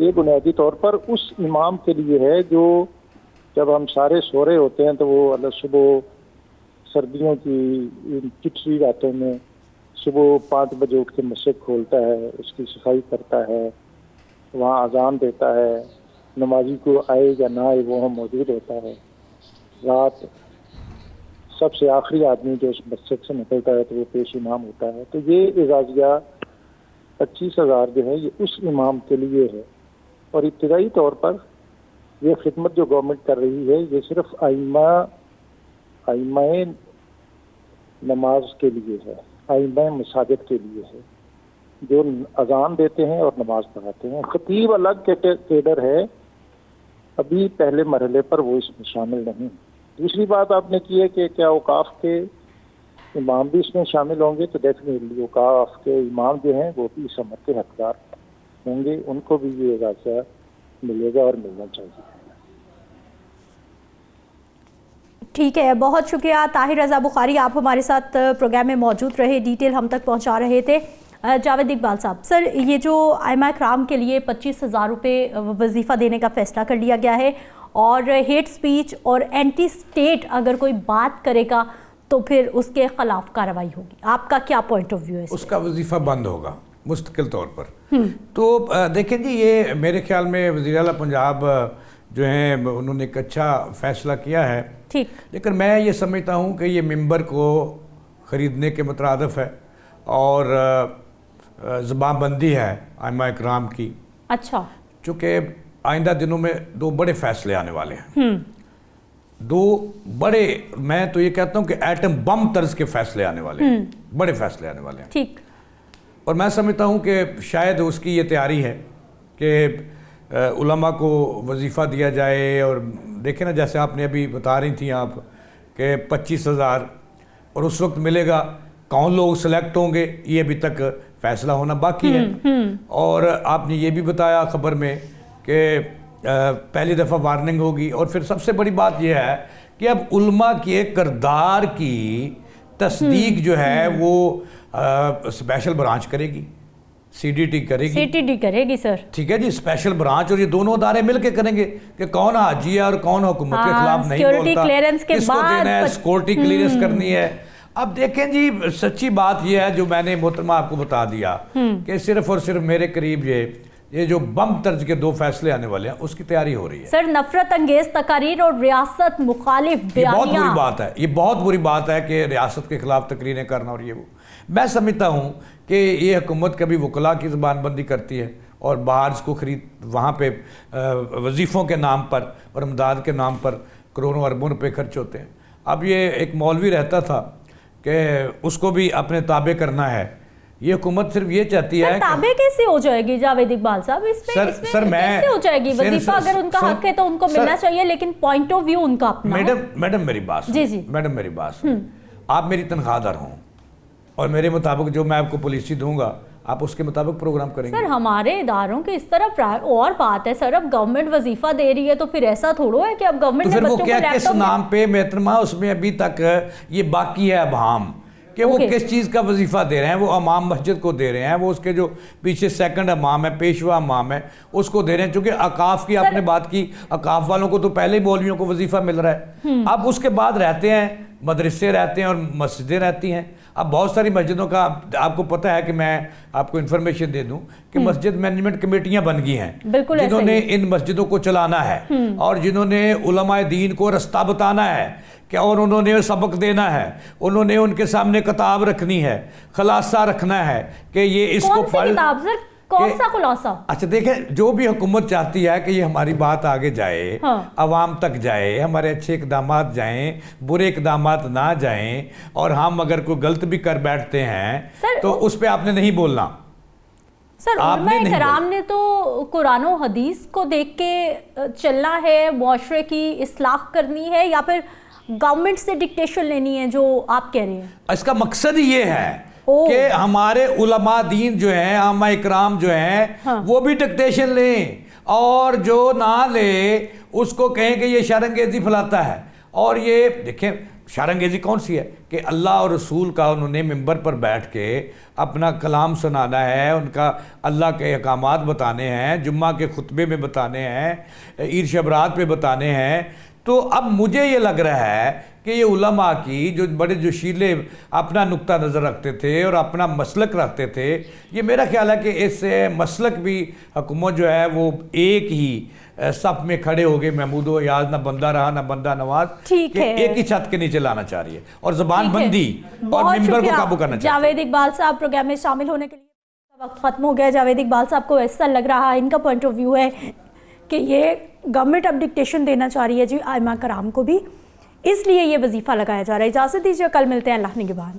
یہ بنیادی طور پر اس امام کے لیے ہے جو جب ہم سارے سو رہے ہوتے ہیں تو وہ صبح سردیوں کی چٹری راتوں میں صبح 5 بجے اٹھ کے مسجد کھولتا ہے، اس کی صفائی کرتا ہے، وہاں اذان دیتا ہے، نمازی کو آئے یا نہ آئے وہ موجود ہوتا ہے، رات سب سے آخری آدمی جو اس مسجد سے نکلتا ہے تو وہ پیش امام ہوتا ہے۔ تو یہ اعزازیہ 25,000 جو ہے یہ اس امام کے لیے ہے، اور ابتدائی طور پر یہ خدمت جو گورنمنٹ کر رہی ہے یہ صرف ائمہ نماز کے لیے ہے، ائمہ مساجد کے لیے ہے، جو اذان دیتے ہیں اور نماز پڑھاتے ہیں۔ خطیب الگ کیڈر ہے، ابھی پہلے مرحلے پر وہ اس میں شامل نہیں۔ دوسری بات آپ نے کی ہے کہ کیا اوقاف کے امام بھی اس میں شامل ہوں گے، تو ڈیفینیٹلی اوقاف کے امام جو ہیں وہ بھی اس امر کے حقدار ہوں گے، ان کو بھی یہ اعزازیہ ملے گا اور ملنا چاہیے۔ ٹھیک ہے، بہت شکریہ طاہر رضا بخاری، آپ ہمارے ساتھ پروگرام میں موجود رہے، ڈیٹیل ہم تک پہنچا رہے تھے۔ جاوید اقبال صاحب، سر یہ جو ائمہ کرام کے لیے 25,000 روپے وظیفہ دینے کا فیصلہ کر لیا گیا ہے، اور ہیٹ سپیچ اور اینٹی سٹیٹ اگر کوئی بات کرے گا تو پھر اس کے خلاف کارروائی ہوگی، آپ کا کیا پوائنٹ آف ویو ہے؟ اس کا وظیفہ بند ہوگا مستقل طور پر۔ تو دیکھیں جی، یہ میرے خیال میں وزیر اعلیٰ پنجاب جو ہیں انہوں نے ایک اچھا فیصلہ کیا ہے، ٹھیک، لیکن میں یہ سمجھتا ہوں کہ یہ ممبر کو خریدنے کے مترادف ہے اور زبان بندی ہے ائمہ اکرام کی۔ اچھا، چونکہ آئندہ دنوں میں 2 بڑے فیصلے آنے والے ہیں، 2 بڑے، میں تو یہ کہتا ہوں کہ ایٹم بم طرز کے فیصلے آنے والے ہیں، بڑے فیصلے آنے والے ہیں، ٹھیک، اور میں سمجھتا ہوں کہ شاید اس کی یہ تیاری ہے کہ علماء کو وظیفہ دیا جائے، اور دیکھیں نا جیسے آپ نے ابھی بتا رہی تھیں آپ کہ 25,000، اور اس وقت ملے گا، کون لوگ سلیکٹ ہوں گے یہ ابھی تک فیصلہ ہونا باقی ہے۔ اور آپ نے یہ بھی بتایا خبر میں کہ پہلی دفعہ وارننگ ہوگی، اور پھر سب سے بڑی بات یہ ہے کہ اب علماء کے کردار کی تصدیق جو ہے وہ اسپیشل برانچ کرے گی، CDT کرے گی، CTD کرے گی سر، ٹھیک ہے جی، اسپیشل برانچ، اور یہ دونوں ادارے مل کے کریں گے کہ کون حاجی ہے اور کون حکومت کے خلاف نہیں بولتا، کس کو دینا ہے، سیکورٹی کلیئرنس کرنی ہے۔ اب دیکھیں جی، سچی بات یہ ہے جو میں نے محترمہ آپ کو بتا دیا کہ صرف اور صرف میرے قریب یہ جو بم طرز کے 2 فیصلے آنے والے ہیں اس کی تیاری ہو رہی ہے۔ سر نفرت انگیز تقاریر اور ریاست مخالف یہ بہت بیانیاں، بری بات ہے، یہ بہت بری بات ہے کہ ریاست کے خلاف تقریریں کرنا، اور یہ وہ میں سمجھتا ہوں کہ یہ حکومت کبھی وکلاء کی زبان بندی کرتی ہے اور باہر کو خرید، وہاں پہ وظیفوں کے نام پر اور امداد کے نام پر کروڑوں اربوں روپے خرچ ہوتے ہیں۔ اب یہ ایک مولوی رہتا تھا کہ اس کو بھی اپنے تابع کرنا ہے، یہ حکومت صرف یہ چاہتی ہے کہ تابع کیسے ہو جائے گی جاوید اقبال صاحب، اس میں کیسے ہو جائے گی؟ وظیفہ اگر ان کا حق ہے تو ان کو ملنا چاہیے، لیکن پوائنٹ آف ویو ان کا اپنا ہے۔ میڈم میری بات جی جی، میڈم میری بات آپ میری تنخواہ دار ہوں اور میرے مطابق جو میں آپ کو پالیسی دوں گا آپ اس کے مطابق پروگرام کریں گے۔ سر ہمارے اداروں کی اس طرف اور بات ہے سر، اب گورنمنٹ وظیفہ دے رہی ہے تو پھر ایسا تھوڑو ہے کہ اب گورنمنٹ نے بچوں کو لیپ ٹاپ، کس نام پہ محترمہ اس میں ابھی تک یہ باقی ہے ابہام کہ وہ کس چیز کا وظیفہ دے رہے ہیں۔ وہ امام مسجد کو دے رہے ہیں، وہ اس کے جو پیچھے سیکنڈ امام ہے، پیشوا امام ہے، اس کو دے رہے ہیں، چونکہ اوقاف کی آپ نے بات کی، اوقاف والوں کو تو پہلے ہی مولویوں کو وظیفہ مل رہا ہے، اب اس کے بعد رہتے ہیں مدرسے رہتے ہیں اور مسجدیں رہتی ہیں۔ اب بہت ساری مسجدوں کا آپ کو پتہ ہے کہ میں آپ کو انفارمیشن دے دوں کہ مسجد مینجمنٹ کمیٹیاں بن گئی ہیں جنہوں نے ان مسجدوں کو چلانا ہے اور جنہوں نے علماء دین کو رستہ بتانا ہے کہ اور انہوں نے سبق دینا ہے، انہوں نے ان کے سامنے کتاب رکھنی ہے، خلاصہ رکھنا ہے کہ یہ اس کو پڑھ، کون سا خلاصہ؟ اچھا دیکھیں، جو بھی حکومت چاہتی ہے کہ یہ ہماری بات آگے جائے، عوام تک جائے، ہمارے اچھے اقدامات جائیں، برے اقدامات نہ جائیں، اور ہم اگر کوئی غلط بھی کر بیٹھتے ہیں تو اس پہ آپ نے نہیں بولنا۔ سر علماء کرام نے تو قرآن و حدیث کو دیکھ کے چلنا ہے، معاشرے کی اصلاح کرنی ہے، یا پھر گورنمنٹ سے ڈکٹیشن لینی ہے جو آپ کہہ رہے ہیں؟ اس کا مقصد یہ ہے کہ ہمارے علماء دین جو ہیں، عامہ اکرام جو ہیں، وہ بھی ڈکٹیشن لیں، اور جو نہ لے اس کو کہیں کہ یہ شرانگیزی پھیلاتا ہے۔ اور یہ دیکھیں شرانگیزی کون سی ہے کہ اللہ اور رسول کا انہوں نے ممبر پر بیٹھ کے اپنا کلام سنانا ہے، ان کا اللہ کے احکامات بتانے ہیں، جمعہ کے خطبے میں بتانے ہیں، عید شبرات پہ بتانے ہیں۔ تو اب مجھے یہ لگ رہا ہے کہ یہ علماء کی جو بڑے جوشیلے اپنا نقطہ نظر رکھتے تھے اور اپنا مسلک رکھتے تھے، یہ میرا خیال ہے کہ اس مسلک بھی حکومت جو ہے وہ ایک ہی صف میں کھڑے ہو گئے، محمود و ایاز نہ بندہ رہا نہ بندہ نواز، ٹھیک ہے، ایک ہی چھت کے نیچے لانا چاہ رہی ہے اور زبان بندی اور ممبر کو قابو کرنا چاہتی ہے۔ جاوید اقبال صاحب پروگرام میں شامل ہونے کے لیے وقت ختم ہو گیا۔ جاوید اقبال صاحب کو ایسا لگ رہا ہے، ان کا پوائنٹ آف ویو ہے کہ یہ گورنمنٹ اب ڈکٹیشن دینا چاہ رہی ہے جی ائمہ کرام کو بھی، اس لیے یہ وظیفہ لگایا جا رہا ہے۔ اجازت دیجیے، کل ملتے ہیں، اللہ نگہبان۔